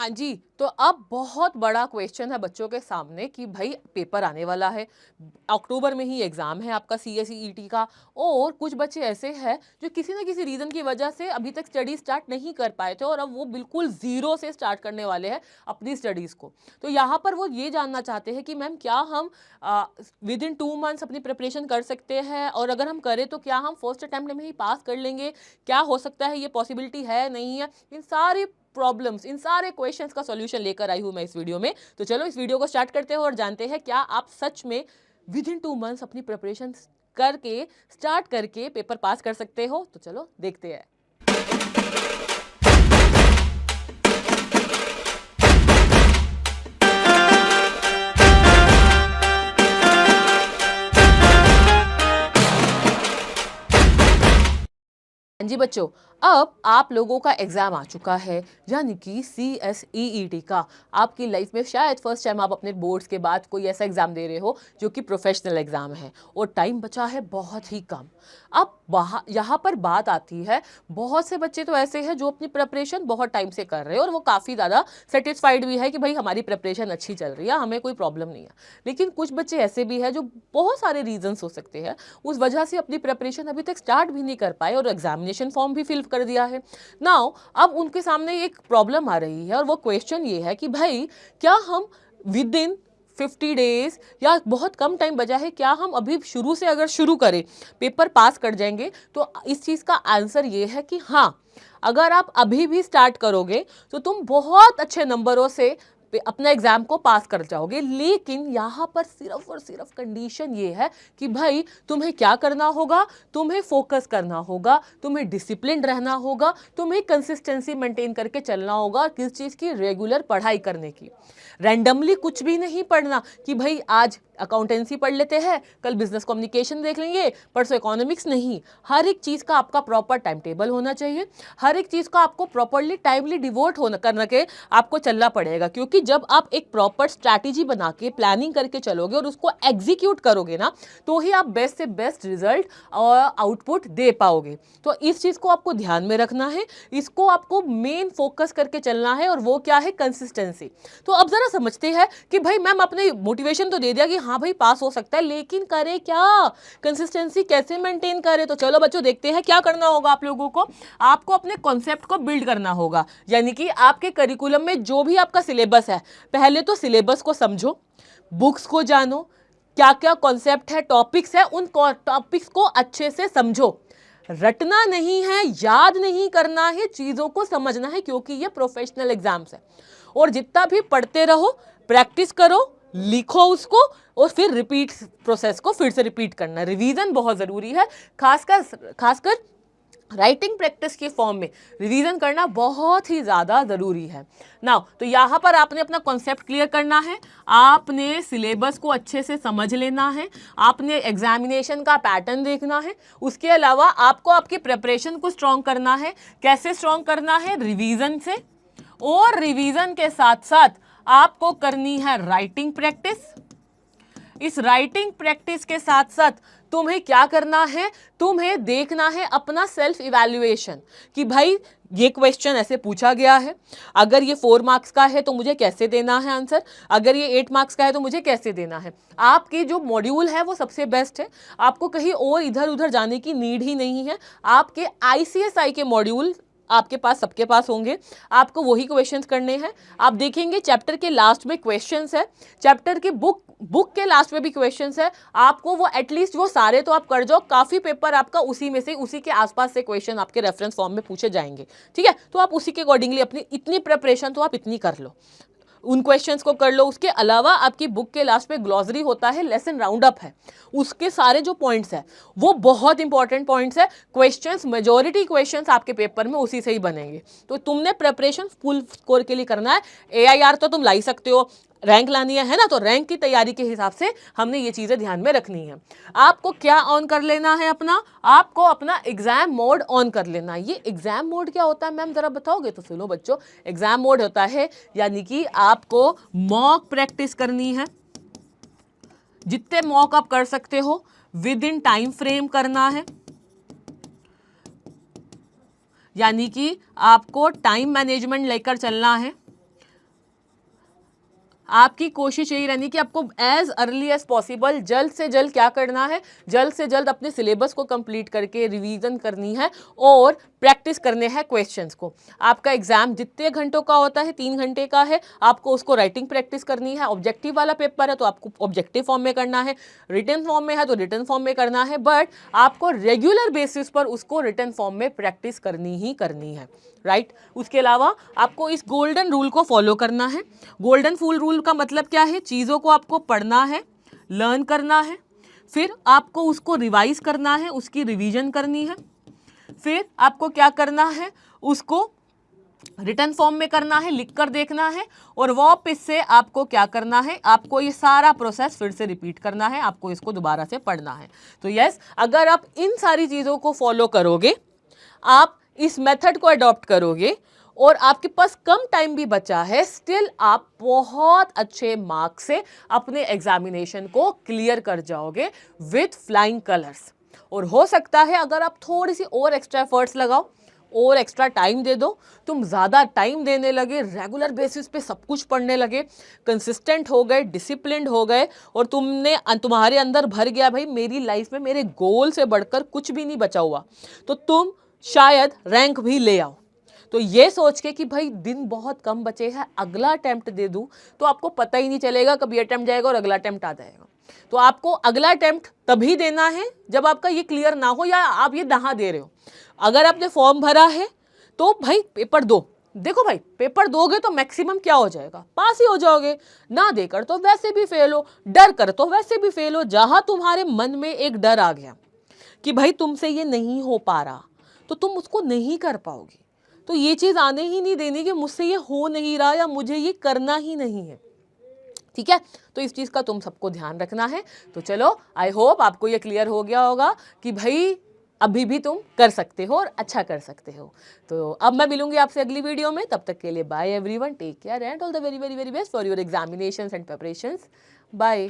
हाँ जी, तो अब बहुत बड़ा क्वेश्चन है बच्चों के सामने कि भाई पेपर आने वाला है, अक्टूबर में ही एग्ज़ाम है आपका सीएसईईटी का। और कुछ बच्चे ऐसे हैं जो किसी न किसी रीज़न की वजह से अभी तक स्टडी स्टार्ट नहीं कर पाए थे और अब वो बिल्कुल ज़ीरो से स्टार्ट करने वाले हैं अपनी स्टडीज़ को। तो यहाँ पर वो ये जानना चाहते हैं कि मैम क्या हम विदिन 2 मंथ्स अपनी प्रिपरेशन कर सकते हैं, और अगर हम करें तो क्या हम फर्स्ट अटेम्प्ट में ही पास कर लेंगे? क्या हो सकता है, ये पॉसिबिलिटी है, नहीं है? इन सारी प्रॉब्लम्स, इन सारे क्वेश्चंस का सॉल्यूशन लेकर आई हूं मैं इस वीडियो में। तो चलो इस वीडियो को स्टार्ट करते हैं और जानते हैं क्या आप सच में विद इन 2 मंथ्स अपनी प्रिपरेशन करके स्टार्ट करके पेपर पास कर सकते हो। तो चलो देखते हैं। हाँ जी बच्चों, अब आप लोगों का एग्जाम आ चुका है, यानी कि CSEET का। आपकी लाइफ में शायद फर्स्ट टाइम आप अपने बोर्ड्स के बाद कोई ऐसा एग्जाम दे रहे हो जो कि प्रोफेशनल एग्जाम है, और टाइम बचा है बहुत ही कम। अब यहाँ पर बात आती है, बहुत से बच्चे तो ऐसे हैं जो अपनी प्रिपरेशन बहुत टाइम से कर रहे हैं और वो काफ़ी ज़्यादा सेटिस्फाइड भी है कि भाई हमारी प्रिपरेशन अच्छी चल रही है, हमें कोई प्रॉब्लम नहीं है। लेकिन कुछ बच्चे ऐसे भी हैं जो बहुत सारे रीजंस हो सकते हैं, उस वजह से अपनी प्रिपरेशन अभी तक स्टार्ट भी नहीं कर पाए और एग्जामिनेशन फॉर्म भी फिल कर दिया है। नाउ अब उनके सामने एक प्रॉब्लम आ रही है और वो क्वेश्चन ये है कि भाई क्या हम विद इन 50 डेज या बहुत कम टाइम बचा है, क्या हम अभी शुरू से अगर शुरू करें पेपर पास कर जाएंगे? तो इस चीज़ का आंसर ये है कि हाँ, अगर आप अभी भी स्टार्ट करोगे तो तुम बहुत अच्छे नंबरों से अपना एग्जाम को पास कर जाओगे। लेकिन यहाँ पर सिर्फ और सिर्फ कंडीशन ये है कि भाई तुम्हें क्या करना होगा, तुम्हें फोकस करना होगा, तुम्हें डिसिप्लिन रहना होगा, तुम्हें कंसिस्टेंसी मेंटेन करके चलना होगा। किस चीज़ की? रेगुलर पढ़ाई करने की। रैंडमली कुछ भी नहीं पढ़ना कि भाई आज अकाउंटेंसी पढ़ लेते हैं, कल बिजनेस कम्युनिकेशन देख लेंगे, परसों इकोनॉमिक्स। नहीं, हर एक चीज़ का आपका प्रॉपर टाइम टेबल होना चाहिए, हर एक चीज़ का आपको प्रॉपरली टाइमली डिवोट होना करना के आपको चलना पड़ेगा। क्योंकि जब आप एक प्रॉपर स्ट्रैटेजी बना के प्लानिंग करके चलोगे और उसको एग्जीक्यूट करोगे ना, तो ही आप बेस्ट से बेस्ट रिजल्ट और आउटपुट दे पाओगे। तो इस चीज़ को आपको ध्यान में रखना है, इसको आपको मेन फोकस करके चलना है, और वो क्या है? कंसिस्टेंसी। तो अब जरा समझते हैं कि भाई मैम आपने मोटिवेशन तो दे दिया कि हाँ भाई पास हो सकता है, लेकिन करे क्या? कंसिस्टेंसी कैसे मेंटेन करे? तो चलो बच्चों देखते हैं क्या करना होगा आप लोगों को। आपको अपने कॉन्सेप्ट को बिल्ड करना होगा, यानी कि आपके करिकुलम में जो भी आपका सिलेबस है, पहले तो सिलेबस को समझो, बुक्स को जानो, क्या क्या कॉन्सेप्ट है, टॉपिक्स है, उन टॉपिक्स को अच्छे से समझो। रटना नहीं है, याद नहीं करना है, चीज़ों को समझना है, क्योंकि ये प्रोफेशनल एग्जाम्स है। और जितना भी पढ़ते रहो, प्रैक्टिस करो, लिखो उसको, और फिर रिपीट प्रोसेस को फिर से रिपीट करना। रिवीजन बहुत ज़रूरी है, खासकर राइटिंग प्रैक्टिस के फॉर्म में रिवीजन करना बहुत ही ज़्यादा ज़रूरी है। नाउ तो यहाँ पर आपने अपना कॉन्सेप्ट क्लियर करना है, आपने सिलेबस को अच्छे से समझ लेना है, आपने एग्जामिनेशन का पैटर्न देखना है, उसके अलावा आपको आपकी प्रिपरेशन को स्ट्रॉन्ग करना है। कैसे स्ट्रॉन्ग करना है? रिवीजन से। और रिवीजन के साथ साथ आपको करनी है राइटिंग प्रैक्टिस। इस राइटिंग प्रैक्टिस के साथ साथ तुम्हें क्या करना है? तुम्हें देखना है अपना सेल्फ इवैल्यूएशन कि भाई ये क्वेश्चन ऐसे पूछा गया है, अगर ये 4 मार्क्स का है तो मुझे कैसे देना है आंसर, अगर ये 8 मार्क्स का है तो मुझे कैसे देना है। आपकी जो मॉड्यूल है वो सबसे बेस्ट है, आपको कहीं और इधर उधर जाने की नीड ही नहीं है। आपके ICSI के मॉड्यूल आपके पास, सबके पास होंगे, आपको वही क्वेश्चंस करने हैं। आप देखेंगे चैप्टर के लास्ट में क्वेश्चंस है, चैप्टर की बुक के लास्ट में भी क्वेश्चंस है, आपको वो एटलीस्ट वो सारे तो आप कर जाओ। काफ़ी पेपर आपका उसी में से, उसी के आसपास से क्वेश्चन आपके रेफरेंस फॉर्म में पूछे जाएंगे, ठीक है? तो आप उसी के अकॉर्डिंगली अपनी इतनी प्रिपरेशन तो आप इतनी कर लो, उन क्वेश्चंस को कर लो। उसके अलावा आपकी बुक के लास्ट में ग्लॉसरी होता है, लेसन राउंड अप है, उसके सारे जो पॉइंट्स हैं वो बहुत इंपॉर्टेंट पॉइंट्स है। क्वेश्चंस, मेजॉरिटी क्वेश्चंस आपके पेपर में उसी से ही बनेंगे। तो तुमने प्रिपरेशन फुल स्कोर के लिए करना है। AIR तो तुम ला ही सकते हो, रैंक लानी है ना, तो रैंक की तैयारी के हिसाब से हमने ये चीज़ें ध्यान में रखनी है। आपको क्या ऑन कर लेना है अपना? आपको अपना एग्जाम मोड ऑन कर लेना है। ये एग्जाम मोड क्या होता है मैम, जरा बताओगे? तो सुनो बच्चों, एग्जाम मोड होता है यानी कि आपको मॉक प्रैक्टिस करनी है, जितने मॉक आप कर सकते हो विद इन टाइम फ्रेम करना है, यानी कि आपको टाइम मैनेजमेंट लेकर चलना है। आपकी कोशिश यही रहनी कि आपको एज अर्ली एज पॉसिबल जल्द से जल्द क्या करना है, जल्द से जल्द अपने सिलेबस को कंप्लीट करके रिवीजन करनी है और प्रैक्टिस करने हैं क्वेश्चंस को। आपका एग्जाम जितने घंटों का होता है, 3 घंटे का है, आपको उसको राइटिंग प्रैक्टिस करनी है। ऑब्जेक्टिव वाला पेपर है तो आपको ऑब्जेक्टिव फॉर्म में करना है, रिटन फॉर्म में है तो रिटन फॉर्म में करना है, बट आपको रेगुलर बेसिस पर उसको रिटन फॉर्म में प्रैक्टिस करनी ही करनी है, राइट। उसके अलावा आपको इस गोल्डन रूल को फॉलो करना है। गोल्डन फूल रूल का मतलब क्या है? चीज़ों को आपको पढ़ना है, लर्न करना है, फिर आपको उसको रिवाइज करना है, उसकी रिवीजन करनी है, फिर आपको क्या करना है, उसको रिटन फॉर्म में करना है, लिख कर देखना है, और वापस से आपको क्या करना है, आपको ये सारा प्रोसेस फिर से रिपीट करना है, आपको इसको दोबारा से पढ़ना है। तो यस, अगर आप इन सारी चीज़ों को फॉलो करोगे, आप इस मेथड को अडॉप्ट करोगे और आपके पास कम टाइम भी बचा है, स्टिल आप बहुत अच्छे मार्क्स से अपने एग्जामिनेशन को क्लियर कर जाओगे विथ फ्लाइंग कलर्स। और हो सकता है अगर आप थोड़ी सी और एक्स्ट्रा एफर्ट्स लगाओ और एक्स्ट्रा टाइम दे दो, तुम ज़्यादा टाइम देने लगे, रेगुलर बेसिस पे सब कुछ पढ़ने लगे, कंसिस्टेंट हो गए, डिसिप्लिन्ड हो गए, और तुम्हारे अंदर भर गया भाई मेरी लाइफ में मेरे गोल से बढ़कर कुछ भी नहीं बचा हुआ, तो तुम शायद रैंक भी ले आओ। तो ये सोच के कि भाई दिन बहुत कम बचे हैं, अगला अटेम्प्ट दे दूं, तो आपको पता ही नहीं चलेगा कभी अटेम्प्ट जाएगा और अगला अटेम्प्ट आ जाएगा। तो आपको अगला अटेम्प्ट तभी देना है जब आपका ये क्लियर ना हो या आप ये नहा दे रहे हो। अगर आपने फॉर्म भरा है तो भाई पेपर दो। देखो भाई, पेपर दोगे तो मैक्सिमम क्या हो जाएगा, पास ही हो जाओगे। ना देकर तो वैसे भी फेल हो, डर कर तो वैसे भी फेल हो। जहां तुम्हारे मन में एक डर आ गया कि भाई तुमसे ये नहीं हो पा रहा, तो तुम उसको नहीं कर पाओगे। तो ये चीज़ आने ही नहीं देनी कि मुझसे ये हो नहीं रहा या मुझे ये करना ही नहीं है, ठीक है। तो इस चीज़ का तुम सबको ध्यान रखना है। तो चलो, आई होप आपको ये क्लियर हो गया होगा कि भाई अभी भी तुम कर सकते हो और अच्छा कर सकते हो। तो अब मैं मिलूंगी आपसे अगली वीडियो में, तब तक के लिए bye everyone, take care and all the very very very best for your examinations and preparations. Bye.